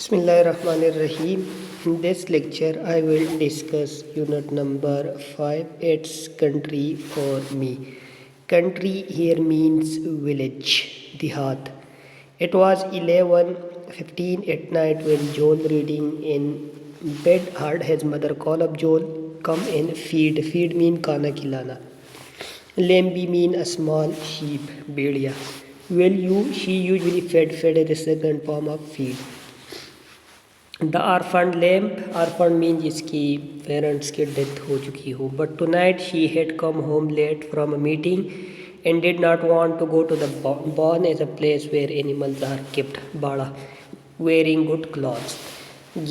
Bismillahirrahmanirrahim. In this lecture, I will discuss unit number 5. It's country for me. Country here means village, Dihat. It was 11:15 at night when Joel, reading in bed, heard his mother call up, "Joel, come and feed." Feed mean kana khilana. Lambi mean a small sheep, bedia. She usually fed. Fed is the second form of feed. The orphan lamb, orphan mean जिसकी parents की death हो चुकी हो. But tonight she had come home late from a meeting and did not want to go to the barn as a place where animals are kept. बाड़ा wearing good clothes.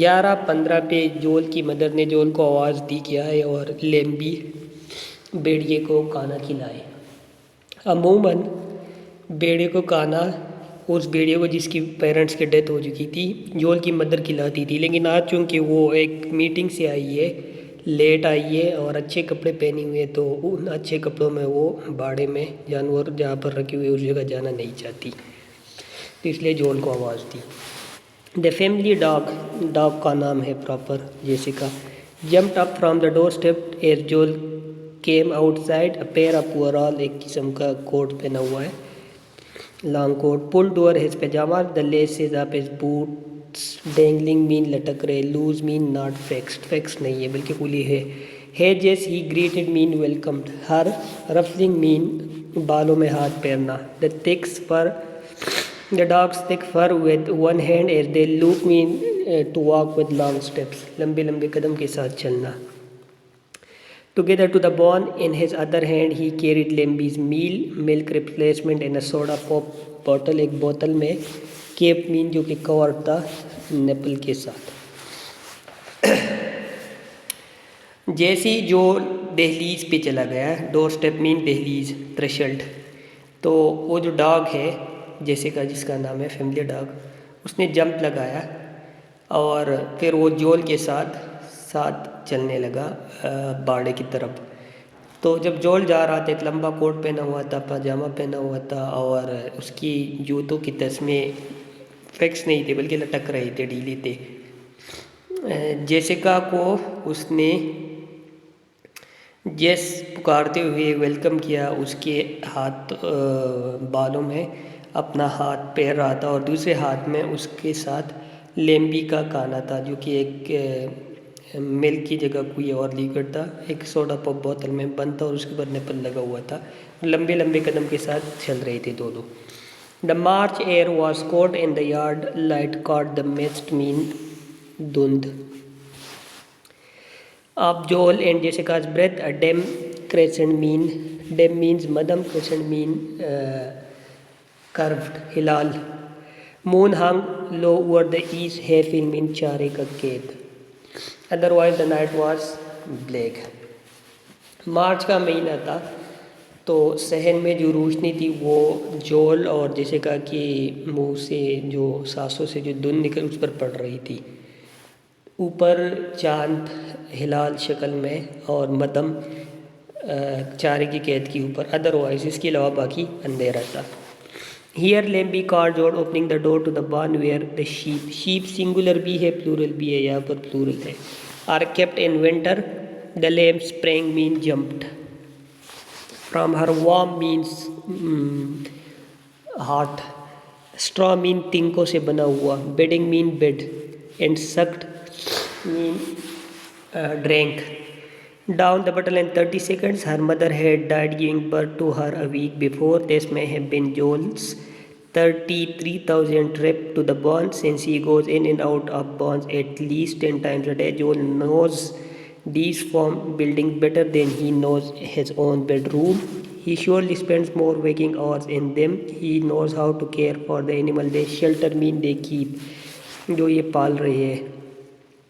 11:15 पे जोल की mother ने जोल को आवाज़ दी क्या है और लेम्बी भेड़िए को खाना खिलाए. अमूमन भेड़िए को खाना उस भेड़िए को जिसकी पेरेंट्स की डेथ हो चुकी थी जोल की मदर खिलाती थी. लेकिन आज चूँकि वो एक मीटिंग से आई है, लेट आई है और अच्छे कपड़े पहने हुए, तो उन अच्छे कपड़ों में वो बाड़े में जानवर जहाँ पर रखे हुए उस जगह जाना नहीं चाहती, तो इसलिए जोल को आवाज़ दी. द फैमिली डॉग का नाम है proper Jessica. Jumped up from the doorstep as Joel came outside. A pair of overall, एक किस्म का कोट पहना हुआ है, long coat. Pulled over his pyjama. The laces of his boots dangling mean लटक रहे. Loose mean not fixed, fixed नहीं है बल्कि खुली है. Hedges he greeted mean welcomed her. Ruffling mean बालों में हाथ फेरना. The thicks fur, the dog's thick for with one hand as they look mean to walk with long steps, लंबे लंबे कदम के साथ चलना. Together to the bone. In his other hand he carried Lembi's meal, milk replacement in a soda pop bottle. एक बोतल में cap mean जो कि कवर था नेपल के साथ. जैसे जो दहलीज पे चला गया, डोर स्टेप मीन दहलीज, थ्रेशोल्ड, तो वो जो डॉग है जैसे का जिसका नाम है फैमिली डॉग, उसने जंप लगाया और फिर वो जोल के साथ चलने लगा बाड़े की तरफ. तो जब जोल जा रहा था, एक लंबा कोट पहना हुआ था, पजामा पहना हुआ था और उसकी जूतों की तस्में फिक्स नहीं थे बल्कि लटक रहे थे, ढीले थे. जेसिका को उसने जेस पुकारते हुए वेलकम किया. उसके हाथ बालों में अपना हाथ पैर रहा था और दूसरे हाथ में उसके साथ लेम्बी का खाना था जो कि एक मिल्क की जगह कोई और लिक्विड था, एक सोडा पॉप बोतल में बंद था और उसके ऊपर निपल लगा हुआ था. लंबे लंबे कदम के साथ चल रहे थे दोनों. The March air was cold in the yard light caught the mist mean धुंध. ऑफ जोल and जेसिका's breath a dim crescent mean, dim means मध्यम, crescent mean curved, हिलाल. Moon hung low over the east, hayfield mean चारे का खेत. Otherwise the night was black. मार्च का महीना था तो शहर में जो रोशनी थी वो जोल और जेसिका के मुंह से जो सांसों से जो धुंध निकल उस पर पड़ रही थी. ऊपर चांद हिलाल शक्ल में और मदम चारे की कैद के ऊपर. अदरवाइज इसके अलावा बाकी अंधेरा था. Here lambie called Joel opening the door to the barn where the sheep, sheep singular भी है प्लूरल भी है, यहाँ पर प्लूरल है, are kept in winter. The lamb spring mean jumped from her. Warm means hot. Straw mean तिंकों से बना हुआ. Bedding mean bed and sucked mean drank. Down the bottle in 30 seconds. Her mother had died giving birth to her a week before. This may have been Joel's 33,000th trip to the barn, since he goes in and out of barns at least 10 times a day. Joel knows these farm buildings better than he knows his own bedroom. He surely spends more waking hours in them. He knows how to care for the animal they shelter mean they keep, जो ये पाल रहे हैं.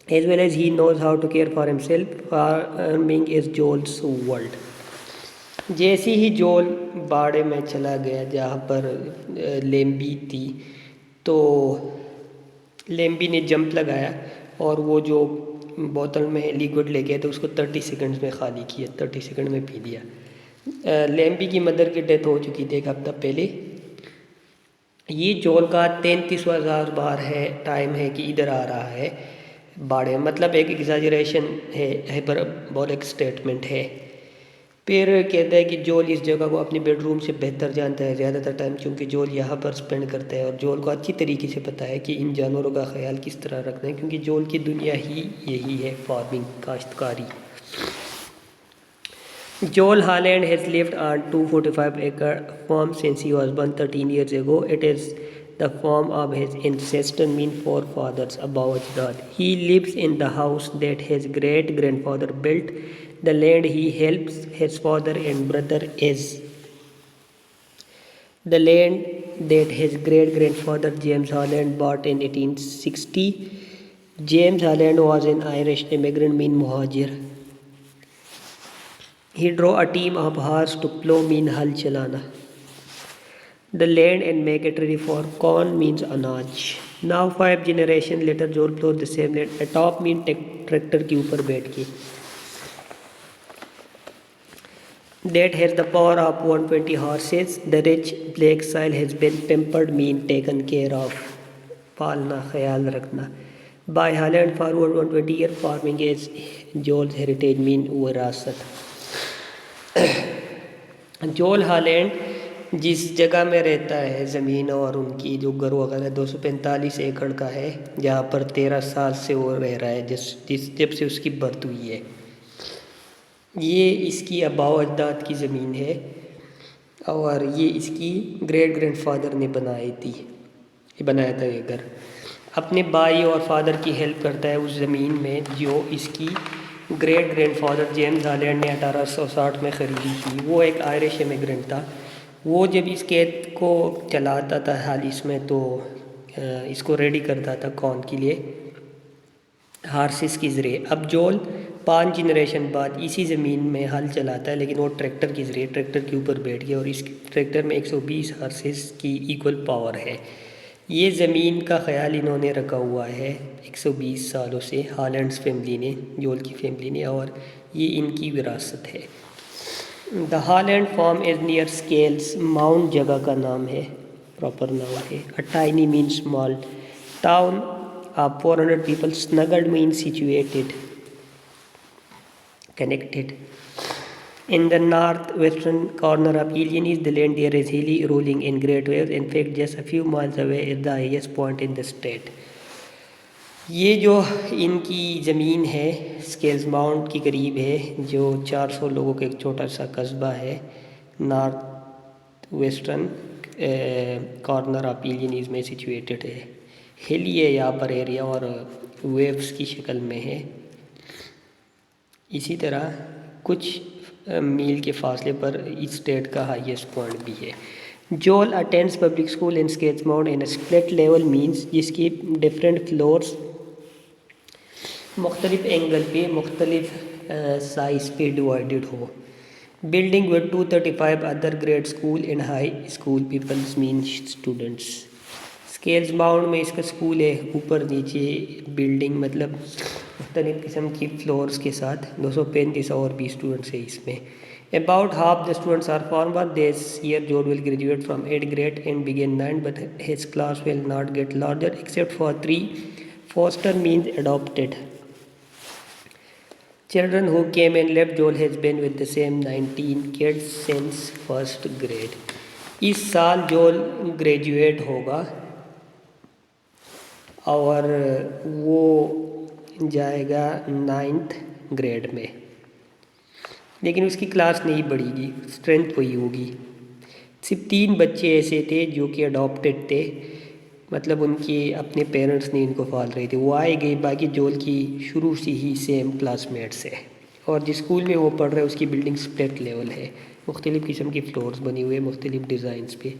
As well as he knows how to care for himself. Farming is Joel's world. जैसे ही जोल बाड़े में चला गया जहाँ पर लेम्बी थी, तो लेम्बी ने जंप लगाया और वो जो बोतल में लिक्विड ले गया तो उसको 30 सेकंड्स में खाली किया, 30 सेकंड में पी लिया. लेम्बी की मदर की डेथ हो चुकी थी एक हफ्ता पहले ये जोल का 33,000 बार है टाइम है कि इधर आ रहा है बाड़े, मतलब एक एग्जाजरेशन है पर बहुत एक स्टेटमेंट है। फिर कहता है कि जोल इस जगह को अपनी बेडरूम से बेहतर जानता है ज़्यादातर टाइम, क्योंकि जोल यहाँ पर स्पेंड करता है और जोल को अच्छी तरीके से पता है कि इन जानवरों का ख्याल किस तरह रखना है, क्योंकि जोल की दुनिया ही यही है, फार्मिंग, काश्तकारी। Joel Haaland has lived on 245-acre farm since he was born 13 years ago. It is the farm of his ancestor mean forefathers above Ajdad. He lives in the house that his great-grandfather built. The land he helps his father and brother is the land that his great-grandfather James Haaland bought in 1860. James Haaland was an Irish immigrant mean Muhajir. He drew a team of horse to plow mean hal chalana. The land and make it ready for corn means anaj. Now 5 generation later Joel plows the same land. Atop mean tractor के ऊपर बैठ के. That has the power of 120 horses. The rich black soil has been pampered mean taken care of. पालना ख्याल रखना. By Haaland forward 120 year farming is Joel's heritage mean विरासत. जोल Holland जिस जगह में रहता है ज़मीन और उनकी जो घर वगैरह 245 एकड़ का है, जहाँ पर 13 साल से वो रह रहा है, जब से उसकी बर्थ हुई है। ये इसकी आबाओ अजदाद की ज़मीन है और ये इसकी ग्रेट ग्रैंडफादर ने बनाया था ये घर। अपने भाई और फादर की हेल्प करता है उस ज़मीन में जो इसकी ग्रेट ग्रैंडफादर जेम्स हालैंड ने 1860 में ख़रीदी थी। वो एक आयरिश इमिग्रेंट था। वो जब इस खेत को चलाता था हाल इसमें, तो इसको रेडी करता था कॉर्न के लिए हार्सिस के ज़रिए। अब जोल 5 जनरेशन बाद इसी ज़मीन में हल चलाता है, लेकिन वो ट्रैक्टर के ज़रिए, ट्रैक्टर के ऊपर बैठ गया और इस ट्रैक्टर में 120 हार्सिस की इक्वल पावर है। ये ज़मीन का ख्याल इन्होंने रखा हुआ है 120 सालों से, हालैंड्स फैमिली ने, जोल की फैमिली ने, और ये इनकी विरासत है। The Holland farm is near Scales Mound जगह का नाम है, प्रॉपर नाम है। A tiny mean small town of 400 people, snuggled mean situated, connected. In the northwestern corner of Illinois, the land there is hilly, rolling in great waves. In fact, just a few miles away is the highest point in the state. ये जो इनकी ज़मीन है scales mount के करीब है, जो 400 लोगों का एक छोटा सा कस्बा है north western corner of Illinois में सिचुएटेड है। हिली है यहाँ पर एरिया और वेव्स की शक्ल में है। इसी तरह कुछ मील के फासले पर इस स्टेट का हाईएस्ट पॉइंट भी है। Joel attends public school in Scales Mount in split level means, जिसकी डिफरेंट फ्लोर्स मुख्तलिफ एंगल पे मुख्तलिफ साइज़ पे डिवाइडेड हो। Building with 235 other grade school in high school peoples mean students. Scales Mount में इसका स्कूल है, ऊपर नीचे बिल्डिंग, मतलब मुख्तलिफ किस्म की फ्लोर्स के साथ 235 और भी स्टूडेंट्स है इसमें। About half the students are former. This year Joel will graduate from 8th grade and begin 9th, but his class will not get larger except for 3 foster means adopted children who came and left. Joel has been with the same 19 kids since 1st grade. इस साल जोल graduate होगा और वो जाएगा 9th grade में, लेकिन उसकी क्लास नहीं बढ़ेगी, स्ट्रेंथ वही होगी। सिर्फ 3 बच्चे ऐसे थे जो कि अडॉप्टेड थे, मतलब उनके अपने पेरेंट्स नहीं इनको पाल रहे थे, वो आए गए। बाकी जोल की शुरू से ही सेम क्लासमेट्स है और जिस स्कूल में वो पढ़ रहे हैं उसकी बिल्डिंग स्प्लिट लेवल है, मुख्तलिफ़ किस्म की फ्लोर्स बनी हुई है मुख्तलिफ डिज़ाइंस पे।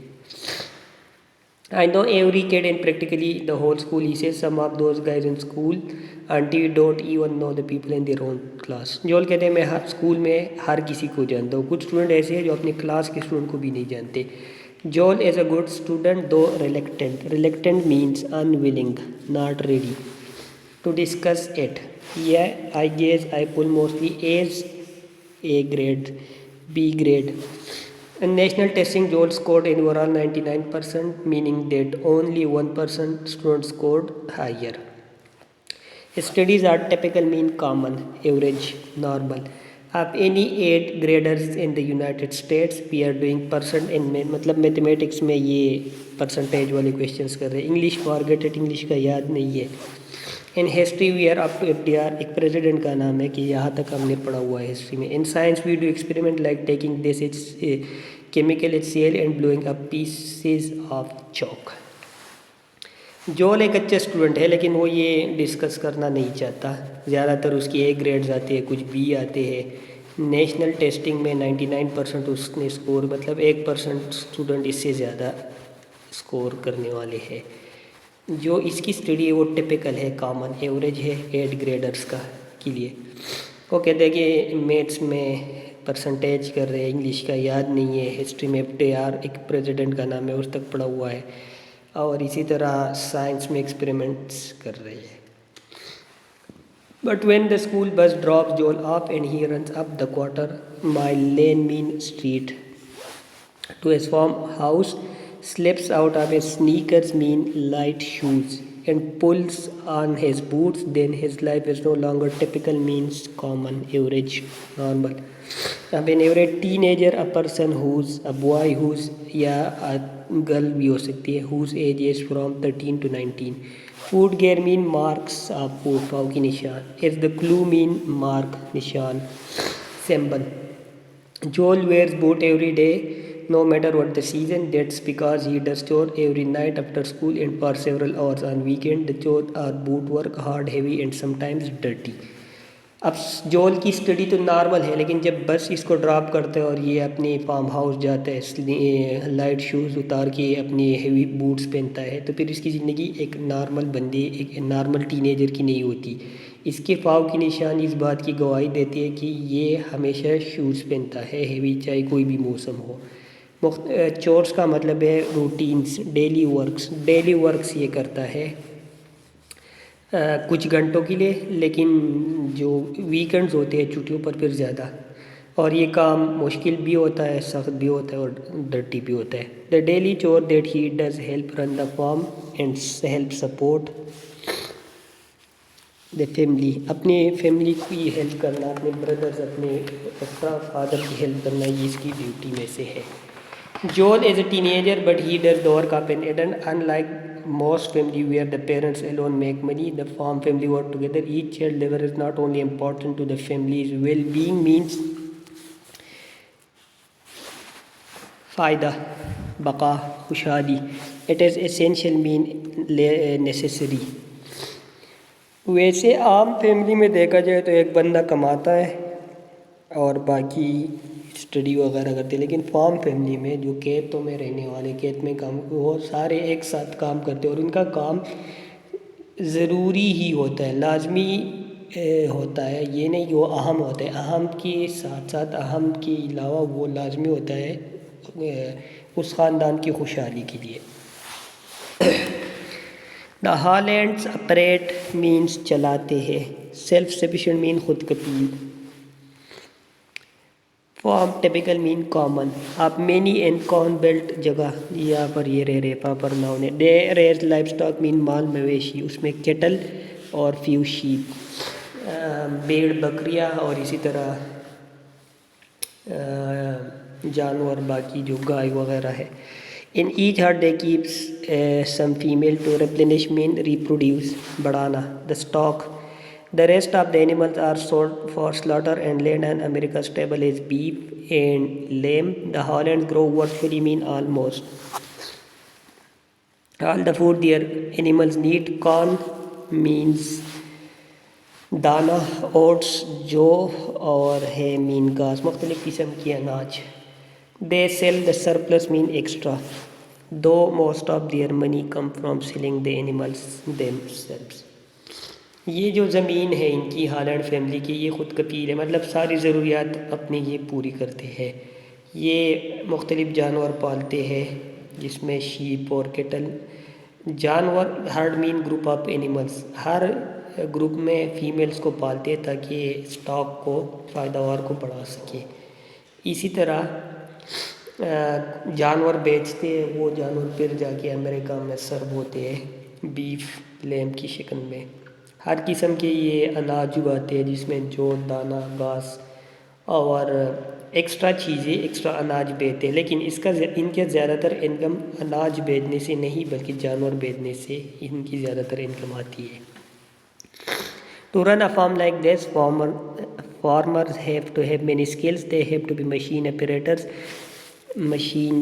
I know every kid in practically the whole school, he says. Some of those guys in school auntie don't even know the people in their own class. जोल कहते हैं मैं हर स्कूल में हर किसी को जानता हूँ। कुछ स्टूडेंट ऐसे हैं जो अपने क्लास के स्टूडेंट को भी नहीं जानते। Joel is a good student though reluctant. Reluctant means unwilling, not ready to discuss it. Yeah, I guess I pull mostly A's, A grade, B grade. National testing Joel scored in overall 99%, meaning that only 1% students scored higher. Studies are typical, mean common, average, normal. Of any 8 graders in the United States, we are doing percent in मतलब mathematics में ये percentage वाले questions कर रहे हैं. English forget it, English का याद नहीं है. In history we are up to FDR, एक प्रेसिडेंट का नाम है कि यहाँ तक हमने पढ़ा हुआ है हिस्ट्री में. In science we do experiment like taking this chemical HCl and blowing up pieces of chalk. Joel एक अच्छे स्टूडेंट है लेकिन वो ये डिस्कस करना नहीं चाहता. ज़्यादातर उसकी A ग्रेड्स आते हैं, कुछ B आते हैं. नेशनल टेस्टिंग में 99% उसने स्कोर, मतलब 1% स्टूडेंट इससे ज़्यादा स्कोर करने वाले हैं. जो इसकी स्टडी है वो टिपिकल है, कॉमन, एवरेज है 8 ग्रेडर्स का के लिए. वो कहते हैं कि मैथ्स में परसेंटेज कर रहे हैं, इंग्लिश का याद नहीं है, हिस्ट्री में FDR एक प्रेसिडेंट का नाम है उस तक पढ़ा हुआ है, और इसी तरह साइंस में एक्सपेरिमेंट्स कर रहे हैं. But when the school bus drops Joel off and he runs up the quarter mile lane mean street to his farmhouse, slips out of his sneakers mean light shoes, and pulls on his boots, then his life is no longer typical, means common, average, normal. अब an average teenager, a person who's a boy who's या a girl भी हो सकती है, whose age is from 13 to 19. Foot gear mean marks of foot, पाँव की निशान. Is the clue mean mark, निशान, symbol. Joel wears boot every day, no matter what the season. That's because he does chore every night after school and for several hours on weekend. The chore are boot work, hard, heavy and sometimes dirty. अब जोल की study तो normal है, लेकिन जब बस इसको drop करते हैं और ये अपने फार्म हाउस जाता है, इसलिए लाइट शूज़ उतार के अपने हेवी बूट्स पहनता है, तो फिर इसकी ज़िंदगी एक नॉर्मल बंदे, एक नॉर्मल टीनेजर की नहीं होती. इसके पाँव की निशान इस बात की गवाही देती है कि ये हमेशा शूज़ पहनता है हेवी, चाहे कोई भी मौसम हो. चोर्स का मतलब है routines, daily works. Daily works ये करता है कुछ घंटों के लिए, लेकिन जो वीकेंड्स होते हैं छुट्टियों पर फिर ज़्यादा. और ये काम मुश्किल भी होता है, सख्त भी होता है और डर्टी भी होता है. The daily chore that he does help run the farm and help support the family. अपने फैमिली की हेल्प करना, अपने ब्रदर्स, अपने फादर की हेल्प करना, ये इसकी ड्यूटी में से है. Joel is a teenager, but he does the work of an adult. Unlike most family where the parents alone make money, the farm family work together. Each child labor is not only important to the family's well-being, means फ़ायदा, बका, खुशहाली. It is essential, mean necessary. वैसे आम family में देखा जाए तो एक बंदा कमाता है और बाकी स्टडी वगैरह करते हैं, लेकिन फार्म फैमिली में जो खेतों में रहने वाले, खेत में काम, वो सारे एक साथ काम करते हैं और उनका काम ज़रूरी ही होता है, लाजमी होता है. ये नहीं कि वो अहम होता है, अहम के साथ साथ, अहम के अलावा वो लाजमी होता है उस ख़ानदान की खुशहाली के लिए. द हॉलैंड्स ऑपरेट मीन्स चलाते हैं. सेल्फ सफिशिएंट मीन खुद कफील. Farm typical mean common. आप मैनी एंड कॉर्न बेल्ट जगह यहाँ पर ये रह रहे पापर नाउन है. They raise livestock mean माल मवेशी, उसमें केटल और फ्यू शीप, भेड़ बकरियाँ और इसी तरह जानवर बाकी जो गाय वगैरह है. In each herd they keeps some female to replenish mean reproduce, बढ़ाना. The stock. The rest of the animals are sold for slaughter and land on America's table is beef and lamb. The Hollands grow virtually, mean almost all the food their animals need. Corn means दाना, oats जौ और है mean घास, मुख्तलिफ किस्म की अनाज. They sell the surplus mean extra, though most of their money come from selling the animals themselves. ये जो ज़मीन है इनकी, हॉलैंड फैमिली की, ये ख़ुद कफील है, मतलब सारी ज़रूरियात अपनी ये पूरी करते हैं. ये मुख्तलिफ़ जानवर पालते हैं जिसमें शीप और केटल. जानवर, heard mean group of animals, her group में फ़ीमेल्स को पालते हैं ताकि स्टॉक को, पैदावार को बढ़ा सके. इसी तरह जानवर बेचते हैं, वो जानवर फिर जाके अमेरिका में सर्व होते हैं बीफ लैम की शक्ल में। हर किस्म के ये अनाज उगाते हैं जिसमें जो दाना घास और एक्स्ट्रा चीज़ें एक्स्ट्रा अनाज बेचते हैं, लेकिन इनके ज़्यादातर इनकम अनाज बेचने से नहीं बल्कि जानवर बेचने से इनकी ज़्यादातर इनकम आती है। To run a farm like this, farmers have to have many skills. They have to be machine operators, machine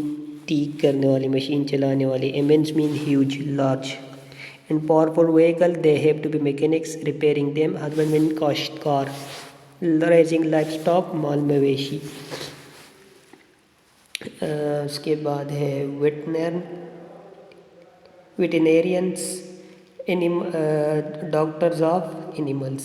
ठीक करने वाले, मशीन चलाने वाले। Immense mean huge, large. And powerful vehicle, they have to be mechanics, repairing them. Husbandman, काश्तकार, raising livestock, माल मवेशी। उसके बाद है veterinarians, doctors of animals।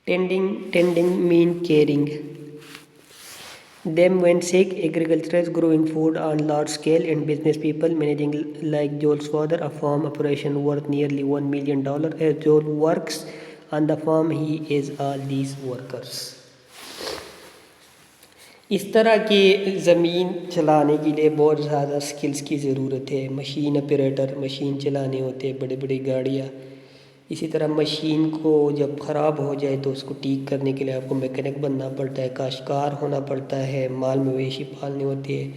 Tending mean caring them when sick, agriculturers growing food on large scale, and business people managing like Joel's father a farm operation worth nearly $1 million. As Joel works on the farm, he is all these workers. इस तरह के ज़मीन चलाने के लिए बहुत ज़्यादा skills की ज़रूरत है। मशीन ऑपरेटर, मशीन चलाने होते हैं बड़ी बड़ी गाड़ियाँ। इसी तरह मशीन को जब ख़राब हो जाए तो उसको ठीक करने के लिए आपको मैकेनिक बनना पड़ता है, काश्तकार होना पड़ता है, माल मवेशी पालने होते हैं।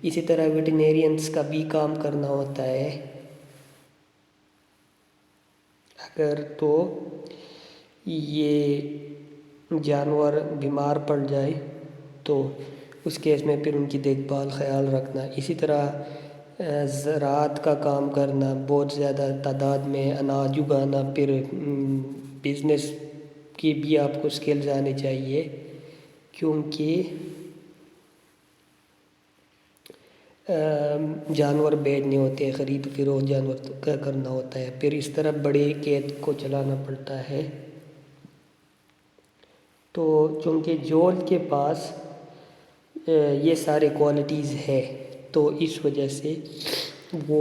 इसी तरह वेटरनेरियंस का भी काम करना होता है। अगर तो ये जानवर बीमार पड़ जाए तो उस केस में फिर उनकी देखभाल ख्याल रखना। इसी तरह ज़राअत का काम करना, बहुत ज़्यादा तादाद में अनाज उगाना, फिर बिज़नेस की भी आपको स्किल्स आने चाहिए क्योंकि जानवर बेचने होते हैं, ख़रीद फरोख्त जानवर का करना होता है। फिर इस तरह बड़े खेत को चलाना पड़ता है। तो चूँकि जोल के पास ये सारे क्वालिटीज़ है तो इस वजह से वो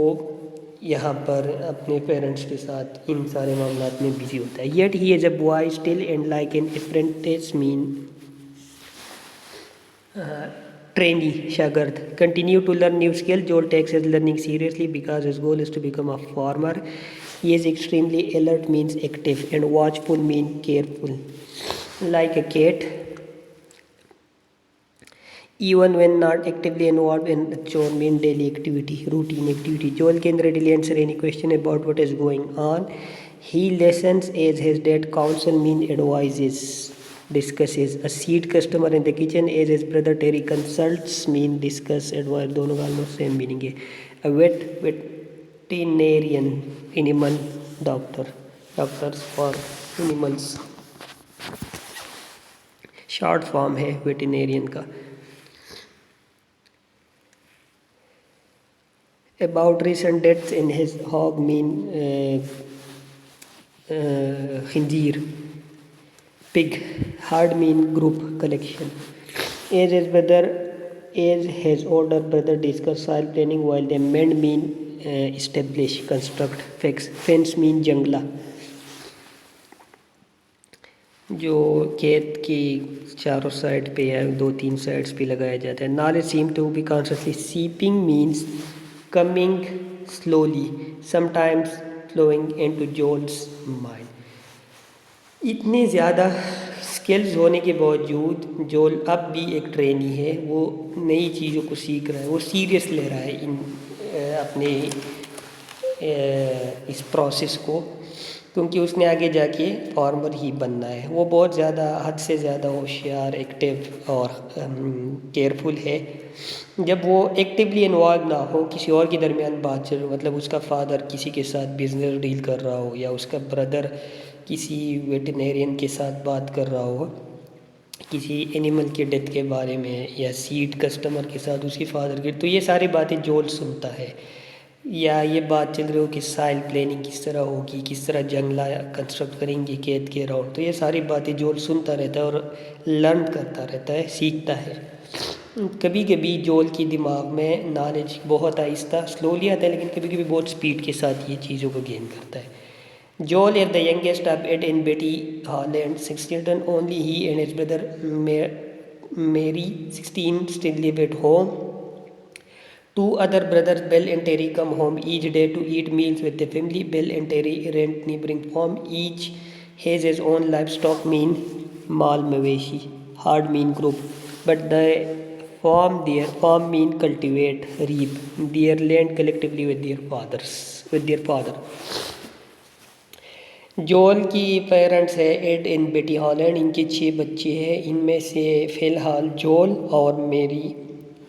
यहाँ पर अपने पेरेंट्स के साथ इन सारे मामलात में बिजी होता है। Yet he is a boy still and like an apprentice mean trainee शागिर्द continue to learn new skill. Joel takes his learning seriously because his goal is to become a farmer. He is extremely alert means active and watchful mean careful like a cat even when not actively involved in the chore mean daily activity, routine activity. Joel can readily answer any question about what is going on. He listens as his dad counsel mean advises, discusses. A seed customer in the kitchen as his brother Terry consults mean discuss, advice. दोनों का almost same meaning है. A veterinarian, animal doctor, doctors for animals, short form है veterinarian का। About recent deaths in his hog mean खंजीर, pig, herd mean group collection. As his brother as his older brother discuss soil planning while the mend mean establish, construct, fix, fence mean जंगला, जो खेत की चारों side पे या 2-3 sides पे लगाया जाता है। Knowledge seem to be consciously seeping means coming slowly sometimes flowing into Joel's mind. इतने ज़्यादा स्किल्स होने के बावजूद जोल अब भी एक ट्रेनी है, वो नई चीज़ों को सीख रहा है, वो सीरियस ले रहा है इन अपने इस प्रोसेस को, क्योंकि उसने आगे जाके फार्मर ही बनना है। वो बहुत ज़्यादा हद से ज़्यादा होशियार, एक्टिव और केयरफुल है। जब वो एक्टिवली इन्वॉल्व ना हो किसी और के दरमियान बात चल, मतलब उसका फादर किसी के साथ बिजनेस डील कर रहा हो या उसका ब्रदर किसी वेटरनेरियन के साथ बात कर रहा हो किसी एनिमल के डेथ के बारे में या सीड कस्टमर के साथ उसके फादर के, तो ये सारी बातें जोल सुनता है। या ये बात चल रही हो कि सॉइल प्लानिंग किस तरह होगी, किस तरह जंगला कंस्ट्रक्ट करेंगे खेत के अराउंड, तो ये सारी बातें जोल सुनता रहता है और लर्न करता रहता है, सीखता है। कभी कभी जोल की दिमाग में नॉलेज बहुत आहिस्ता स्लोली आता है, लेकिन कभी कभी बहुत स्पीड के साथ ये चीज़ों को गेन करता है। Joel is the youngest of eight in Betty Holland. 6 children, only he and his brother Mary, 16, still live at home. Two other brothers, Bill and Terry, come home each day to eat meals with the family. Bill and Terry rent neighboring farm. Each has his own livestock mean Mal Maveshi, hard mean group. But their farm mean cultivate, reap their land collectively with their father. John की parents है add इन बेटी Holland, इनके 6 बच्चे हैं। इनमें से फ़िलहाल जॉल और मेरी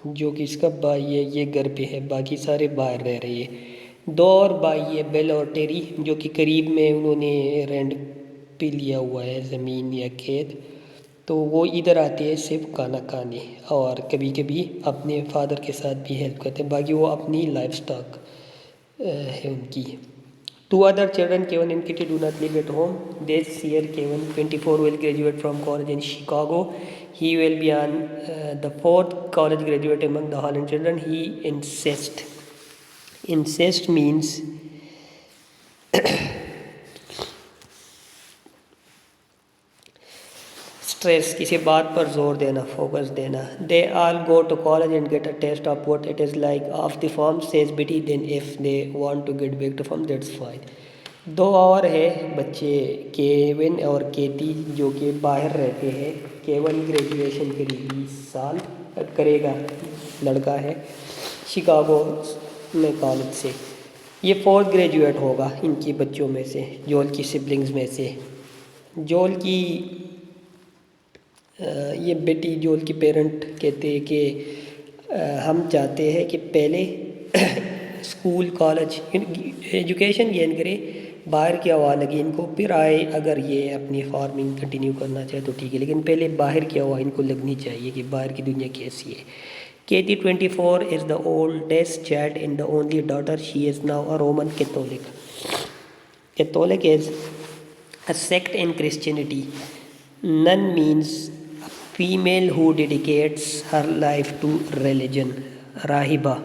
जो कि इसका भाई है ये घर पे है, बाकी सारे बाहर रह रहे हैं। 2 और भाई है बेल और टेरी जो कि करीब में उन्होंने रेंट पे लिया हुआ है ज़मीन या खेत, तो वो इधर आते हैं सिर्फ खाना खाने और कभी कभी अपने फादर के साथ भी हेल्प करते हैं, बाकी वो अपनी लाइफ स्टॉक है उनकी। 2 other children, Kevin and Kitty, do not live at home. This year, Kevin, 24, will graduate from college in Chicago. He will be the 4th college graduate among the Holland children. He insists. Insist means stress, किसी बात पर जोर देना, focus देना। They all go to college and get a taste of what it is like off the farm, says Betty. Then if they want to get back to farm, that's fine. 2 और है बच्चे, Kevin और केती, जो कि बाहर रहते हैं। केविन ग्रेजुएशन करीब 20 साल करेगा, लड़का है, शिकागो में कॉलेज से। ये 4th ग्रेजुएट होगा इनके बच्चों में से, जोल की सिबलिंग्स में से। जोल की ये बेटी जोल की पेरेंट कहते हैं कि हम चाहते हैं कि पहले स्कूल कॉलेज एजुकेशन गेन करे, बाहर की हवा लगे इनको, फिर आए अगर ये अपनी फार्मिंग कंटिन्यू करना चाहे तो ठीक है, लेकिन पहले बाहर की हवा इनको लगनी चाहिए कि बाहर की दुनिया कैसी है। Katie, 24, is the oldest child and the only daughter. She is now a Roman Catholic. Catholic is a sect in Christianity. Nun means a female who dedicates her life to religion. Rahiba,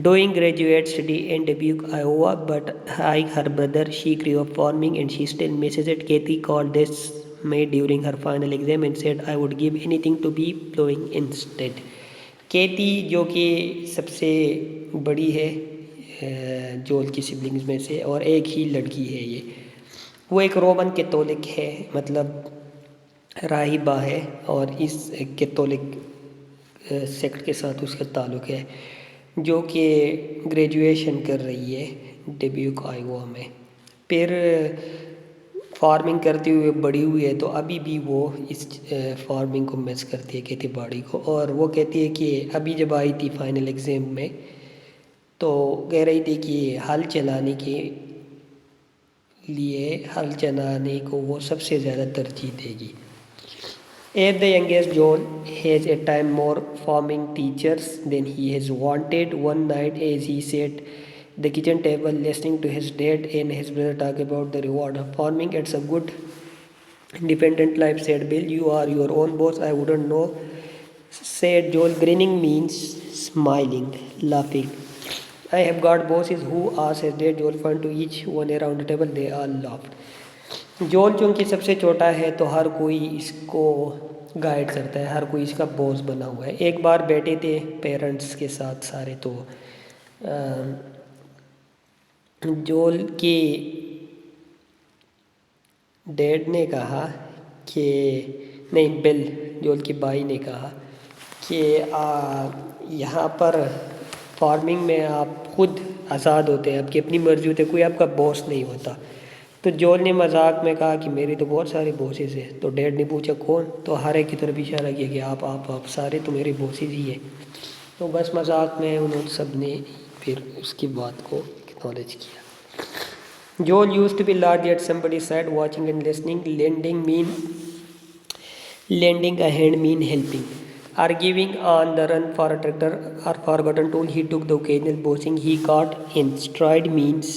doing graduate study in Dubuque, Iowa, but like her brother, she grew up farming and she still misses it. Katie called this May during her final exam and said, I would give anything to be plowing instead. केती जो कि सबसे बड़ी है जोल की siblings में से और एक ही लड़की है ये, वो एक रोमन कैथोलिक है, मतलब राहिबा है और इस कैथोलिक सेक्ट के साथ उसका ताल्लुक़ है, जो कि ग्रेजुएशन कर रही है ड्यूक आयोवा में। फिर फार्मिंग करते हुए बड़ी हुई है, तो अभी भी वो इस फार्मिंग को मिस करती है, खेती बाड़ी को। और वो कहती है कि अभी जब आई थी फाइनल एग्ज़ाम में तो कह रही थी कि हल चलाने को वो सबसे ज़्यादा तरजीह देगी। As the youngest, Joel has at time more farming teachers than he has wanted. One night, as he sat the kitchen table listening to his dad and his brother talk about the reward of farming, it's a good independent life, said Bill. You are your own boss. I wouldn't know, said Joel. Grinning means smiling, laughing. I have got bosses who, asked his dad. Joel pointed to each one around the table. They all laughed. जोल चूँकि सबसे छोटा है तो हर कोई इसको guide करता है, हर कोई इसका बॉस बना हुआ है। एक बार बैठे थे पेरेंट्स के साथ सारे, तो जोल के डैड ने कहा कि नहीं, बिल जोल के भाई ने कहा कि यहाँ पर फार्मिंग में आप खुद आज़ाद होते हैं, आपकी अपनी मर्ज़ी होती है, कोई आपका बॉस नहीं होता। तो जोल ने मजाक में कहा कि मेरे तो बहुत सारे बॉसेस हैं। तो डैड ने पूछा कौन, तो हर एक की तरफ इशारा किया कि आप सारे तो मेरे बॉसेस ही हैं। तो बस मजाक में उन्होंने सब ने फिर उसकी बात को एक्नॉलेज किया। Joel used to be large at somebody side watching and listening. lending a hand mean helping. Arguing on the run for a tractor or forgotten tool, he took the occasional bossing he caught in stride means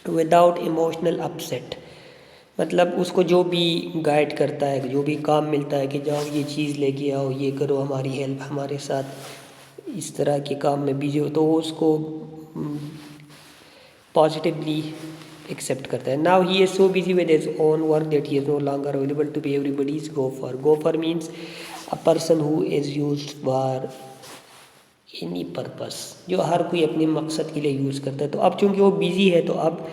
without emotional upset, मतलब उसको जो भी guide करता है, जो भी काम मिलता है कि जाओ ये चीज़ लेके आओ, ये करो, हमारी हेल्प, हमारे साथ इस तरह के काम में बिजी हो, तो वो उसको पॉजिटिवली एक्सेप्ट करता है. Now he is so busy with his own work that he is no longer available to be everybody's gofer. Gofer means a person who is used for any purpose, जो हर कोई अपने मकसद के लिए use करता है. तो अब चूंकि वो बिजी है तो अब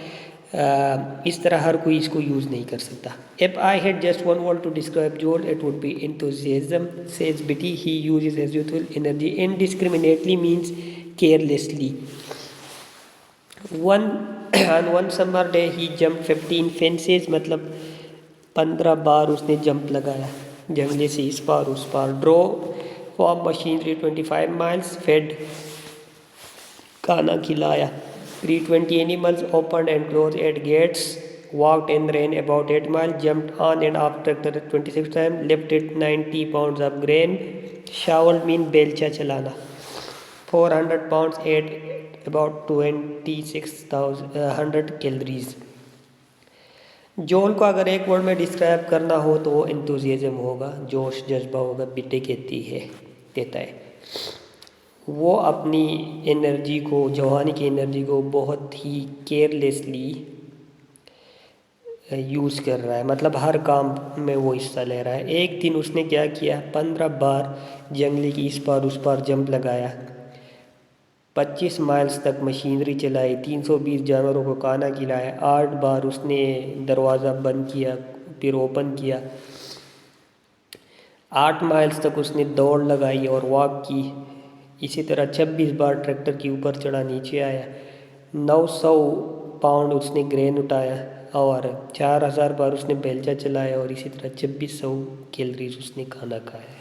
इस तरह हर कोई इसको यूज़ नहीं कर सकता. If I had just one word to describe Joel it would be enthusiasm. Says Bitty, he uses his youthful energy indiscriminately means carelessly. On one summer day he jumped 15 fences, मतलब 15 बार उसने jump लगाया जंगले से इस पार उस पार. Draw farm machinery 25 miles, fed खाना खिलाया. 320 animals opened and closed 8 gates, walked in rain about 8 miles, jumped on and off tractor 26 times, lifted 90 pounds of grain. Shoveled mean बेलचा चलाना. 400 pounds ate about 26,100 calories. जोल को अगर एक word में describe करना हो तो वो एंथुजियाज्म होगा, जोश जज्बा होगा. बिटे देता है वो अपनी एनर्जी को, जवानी की एनर्जी को बहुत ही केयरलेसली यूज़ कर रहा है, मतलब हर काम में वो हिस्सा ले रहा है. एक दिन उसने क्या किया, 15 बार जंगले की इस पार उस पार जंप लगाया, 25 माइल्स तक मशीनरी चलाई, 320 जानवरों को खाना खिलाया, 8 बार उसने दरवाज़ा बंद किया फिर ओपन किया, 8 माइल्स तक उसने दौड़ लगाई और वॉक की. इसी तरह 26 बार ट्रैक्टर के ऊपर चढ़ा नीचे आया, 900 पाउंड उसने ग्रेन उठाया और 4000 बार उसने बेलचा चलाया और इसी तरह 2600 कैलोरीज उसने खाना खाया.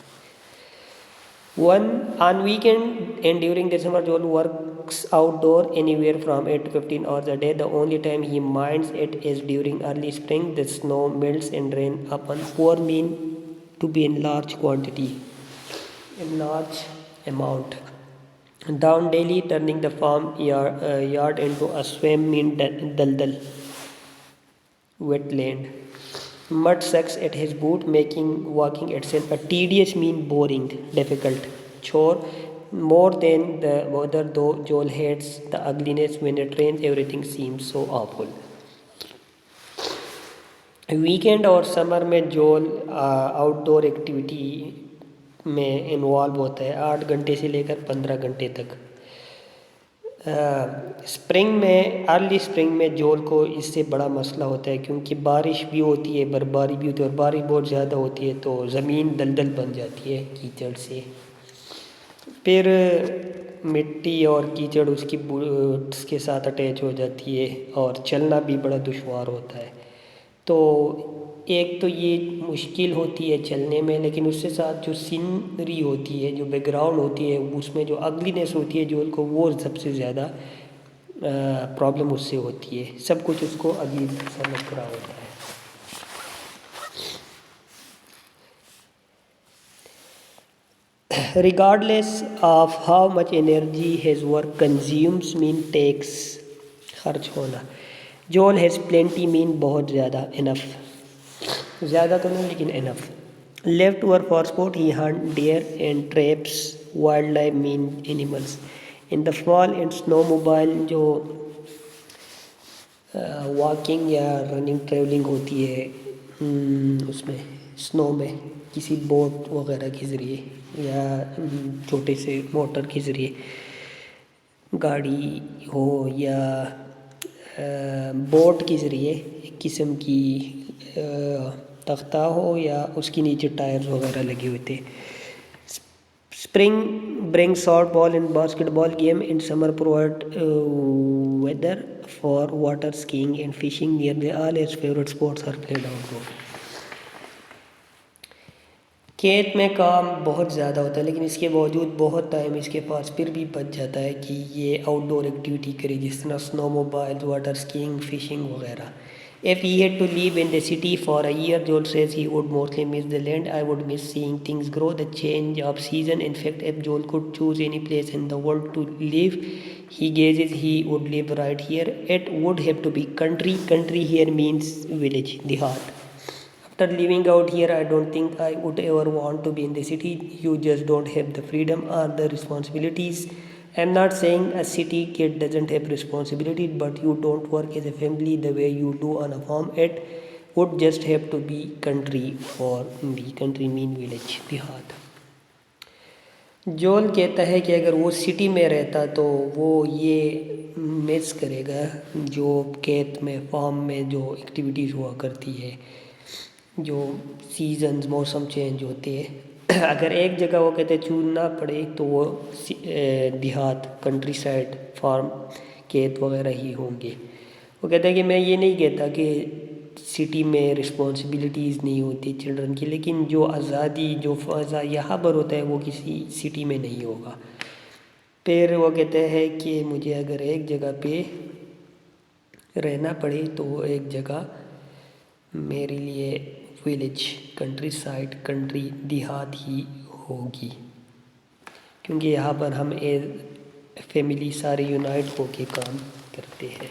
On weekend and during the summer, Joel works outdoor anywhere from 8 to 15 hours a day. The only time he minds it is during early spring. The snow melts and rain upon poor mean to be in large quantity, in large amount. Down daily, turning the farm yard into a swim mean daldal, wetland. Mud sucks at his boot, making walking itself a tedious mean boring, difficult chore. More than the weather, though Joel hates the ugliness. When it rains, everything seems so awful. Weekend और summer में जोल outdoor activity में involve होता है 8 घंटे से लेकर 15 घंटे तक. स्प्रिंग में, अर्ली स्प्रिंग में जोल को इससे बड़ा मसला होता है क्योंकि बारिश भी होती है, बर्फबारी भी होती है और बारिश बहुत ज़्यादा होती है तो ज़मीन दलदल बन जाती है कीचड़ से. फिर मिट्टी और कीचड़ उसके साथ अटैच हो जाती है और चलना भी बड़ा दुश्वार होता है. तो एक तो ये मुश्किल होती है चलने में, लेकिन उससे साथ जो सीनरी होती है, जो बैकग्राउंड होती है, उसमें जो अगलीनेस होती है जोल को, वो सबसे ज़्यादा प्रॉब्लम उससे होती है. सब कुछ उसको अजीब सा लग रहा होता है. Regardless of how much energy his work consumes mean takes, खर्च होना. Joel has plenty mean बहुत ज़्यादा, enough. ज़्यादा तो नहीं लेकिन enough. Left over for sport he hunt deer and traps wildlife mean animals. In the fall in snowmobile जो walking या रनिंग ट्रैवलिंग होती है उसमें स्नो में किसी बोट वगैरह के ज़रिए या छोटे से मोटर के ज़रिए गाड़ी हो या बोट के ज़रिए एक किस्म की तख्ता हो या उसके नीचे टायर्स वगैरह लगे हुए थे. Spring brings softball and basketball game. In summer provide weather for water skiing and fishing. Nearly all his favorite sports are played outdoor. खेत में काम बहुत ज़्यादा होता है लेकिन इसके बावजूद बहुत टाइम इसके पास फिर भी बच जाता है कि ये आउटडोर एक्टिविटी करे, जिस तरह स्नोमोबाइल, वाटर स्कीइंग, फिशिंग वगैरह. If he had to live in the city for a year, Joel says he would mostly miss the land. I would miss seeing things grow, the change of season. In fact, if Joel could choose any place in the world to live, he guesses he would live right here. It would have to be country. Country here means village, the heart. After living out here, I don't think I would ever want to be in the city. You just don't have the freedom or the responsibilities I am not saying a city kid doesn't have responsibility but you don't work as a family the way you do on a farm it would just have to be country for me. Country mean village, देहात। Joel कहता है कि अगर वो city में रहता तो वो ये मिस करेगा जो खेत में फार्म में जो एक्टिविटीज़ हुआ करती है, जो सीजन्स मौसम चेंज होते हैं। अगर एक जगह वो कहते चुनना पड़े तो वो देहात, कंट्री साइड, फार्म, खेत वगैरह ही होंगे। वो कहता है कि मैं ये नहीं कहता कि सिटी में रिस्पॉन्सिबिलिटीज़ नहीं होती चिल्ड्रन की, लेकिन जो आज़ादी, जो फ़ज़ा यहाँ पर होता है वो किसी सिटी में नहीं होगा। फिर वो कहते हैं कि मुझे अगर एक जगह पे रहना पड़े तो वो एक जगह मेरे लिए विलेज, कंट्री साइड, कंट्री, देहात ही होगी, क्योंकि यहाँ पर हम फैमिली सारे यूनाइट होके काम करते हैं।